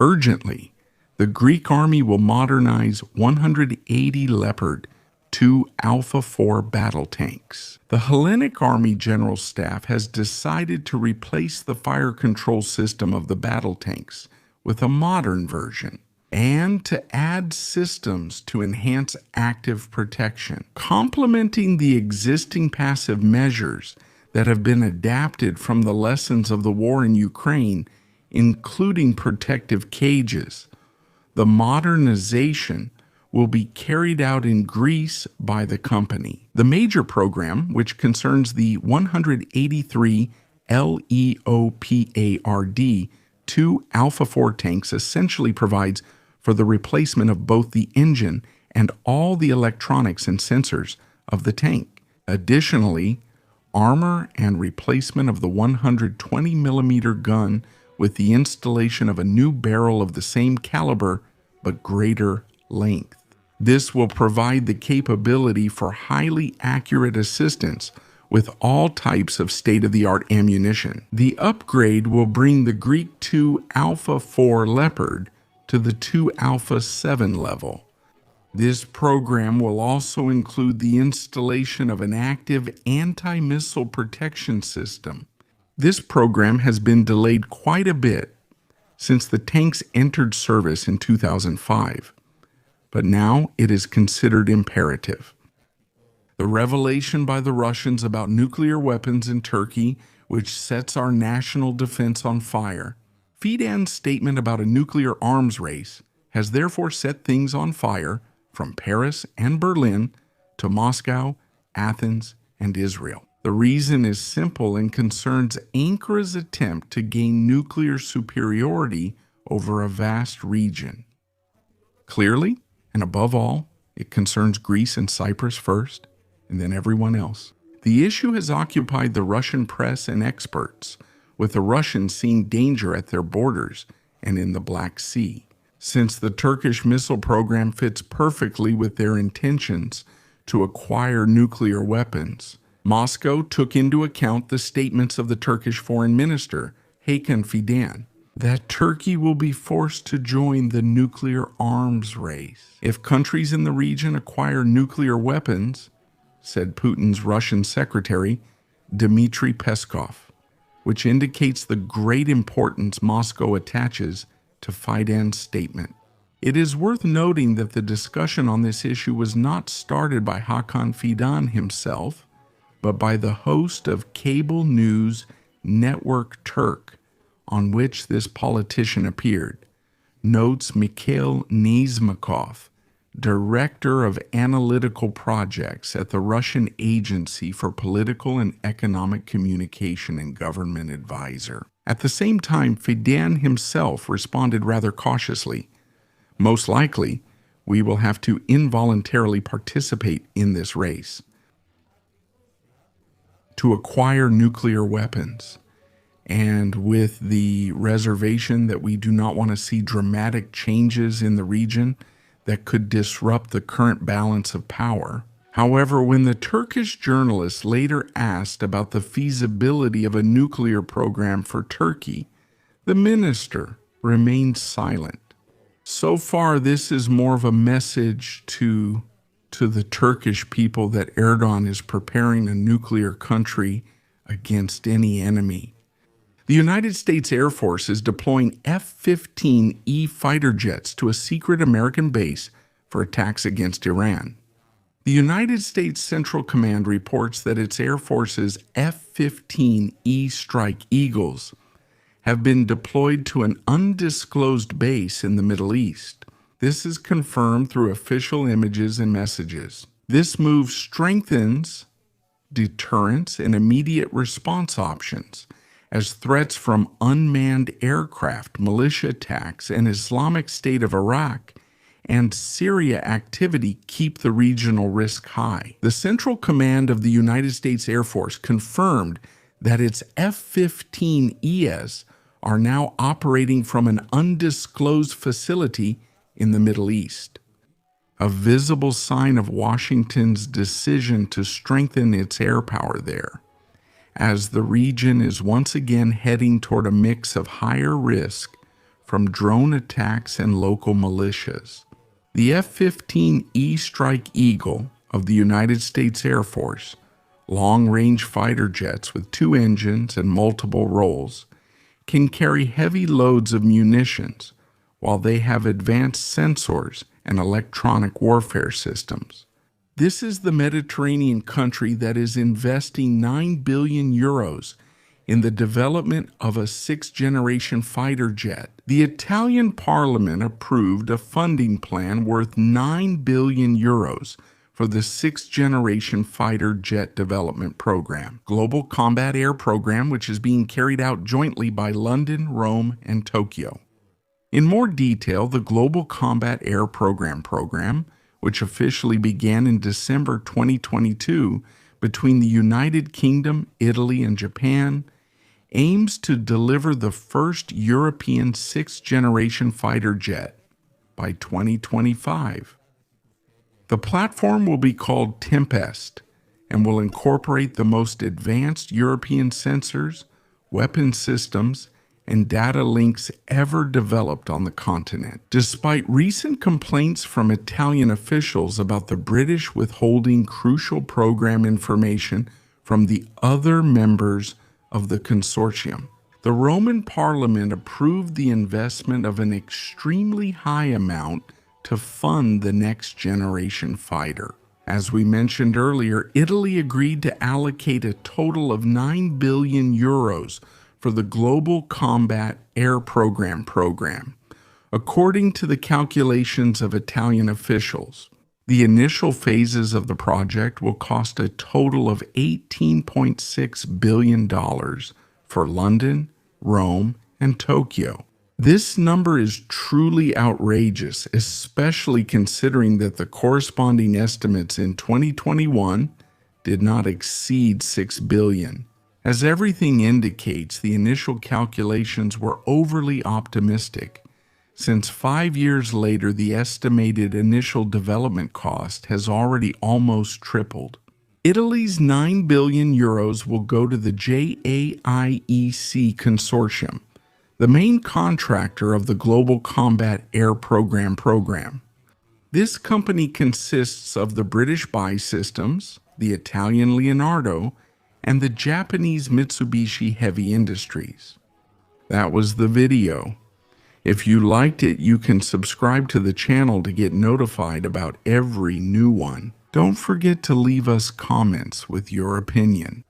Urgently, the Greek army will modernize 180 Leopard 2A4 battle tanks. The Hellenic Army General Staff has decided to replace the fire control system of the battle tanks with a modern version, and to add systems to enhance active protection, complementing the existing passive measures that have been adapted from the lessons of the war in Ukraine, including protective cages. The modernization will be carried out in Greece by the company. The major program, which concerns the 183 Leopard 2A4 tanks, essentially provides for the replacement of both the engine and all the electronics and sensors of the tank. Additionally, armor and replacement of the 120mm gun with the installation of a new barrel of the same caliber but greater length. This will provide the capability for highly accurate assistance with all types of state-of-the-art ammunition. The upgrade will bring the Greek 2A4 Leopard to the 2A7 level. This program will also include the installation of an active anti-missile protection system. This program has been delayed quite a bit since the tanks entered service in 2005, but now it is considered imperative. The revelation by the Russians about nuclear weapons in Turkey, which sets our national defense on fire. Fidan's statement about a nuclear arms race has therefore set things on fire from Paris and Berlin to Moscow, Athens, and Israel. The reason is simple and concerns Ankara's attempt to gain nuclear superiority over a vast region. Clearly, and above all, it concerns Greece and Cyprus first, and then everyone else. The issue has occupied the Russian press and experts, with the Russians seeing danger at their borders and in the Black Sea. Since the Turkish missile program fits perfectly with their intentions to acquire nuclear weapons, Moscow took into account the statements of the Turkish Foreign Minister, Hakan Fidan, that Turkey will be forced to join the nuclear arms race. If countries in the region acquire nuclear weapons, said Putin's Russian secretary, Dmitry Peskov, which indicates the great importance Moscow attaches to Fidan's statement. It is worth noting that the discussion on this issue was not started by Hakan Fidan himself, but by the host of cable news Network Turk, on which this politician appeared, notes Mikhail Nezhmakov, Director of Analytical Projects at the Russian Agency for Political and Economic Communication and Government Advisor. At the same time, Fidan himself responded rather cautiously. Most likely, we will have to involuntarily participate in this race to acquire nuclear weapons, and with the reservation that we do not want to see dramatic changes in the region that could disrupt the current balance of power. However, when the Turkish journalist later asked about the feasibility of a nuclear program for Turkey, the minister remained silent. So far, this is more of a message to the Turkish people that Erdogan is preparing a nuclear country against any enemy. The United States Air Force is deploying F-15E fighter jets to a secret American base for attacks against Iran. The United States Central Command reports that its Air Force's F-15E Strike Eagles have been deployed to an undisclosed base in the Middle East. This is confirmed through official images and messages. This move strengthens deterrence and immediate response options, as threats from unmanned aircraft, militia attacks, and Islamic State of Iraq and Syria activity keep the regional risk high. The Central Command of the United States Air Force confirmed that its F-15Es are now operating from an undisclosed facility in the Middle East, a visible sign of Washington's decision to strengthen its air power there, as the region is once again heading toward a mix of higher risk from drone attacks and local militias. The F-15E Strike Eagle of the United States Air Force, long-range fighter jets with 2 engines and multiple roles, can carry heavy loads of munitions, while they have advanced sensors and electronic warfare systems. This is the Mediterranean country that is investing 9 billion euros in the development of a 6th-generation fighter jet. The Italian parliament approved a funding plan worth 9 billion euros for the 6th-generation fighter jet development program, Global Combat Air Program, which is being carried out jointly by London, Rome, and Tokyo. In more detail, the Global Combat Air Program, which officially began in December 2022 between the United Kingdom, Italy, and Japan, aims to deliver the first European 6th-generation fighter jet by 2025. The platform will be called Tempest and will incorporate the most advanced European sensors, weapon systems, and data links ever developed on the continent. Despite recent complaints from Italian officials about the British withholding crucial program information from the other members of the consortium, the Roman Parliament approved the investment of an extremely high amount to fund the next generation fighter. As we mentioned earlier, Italy agreed to allocate a total of 9 billion euros for the Global Combat Air Program. According to the calculations of Italian officials, the initial phases of the project will cost a total of $18.6 billion for London, Rome, and Tokyo. This number is truly outrageous, especially considering that the corresponding estimates in 2021 did not exceed $6 billion. As everything indicates, the initial calculations were overly optimistic, since 5 years later the estimated initial development cost has already almost tripled. Italy's 9 billion euros will go to the JAIEC consortium, the main contractor of the Global Combat Air Program. This company consists of the British Buy Systems, the Italian Leonardo, and the Japanese Mitsubishi Heavy Industries. That was the video. If you liked it, you can subscribe to the channel to get notified about every new one. Don't forget to leave us comments with your opinion.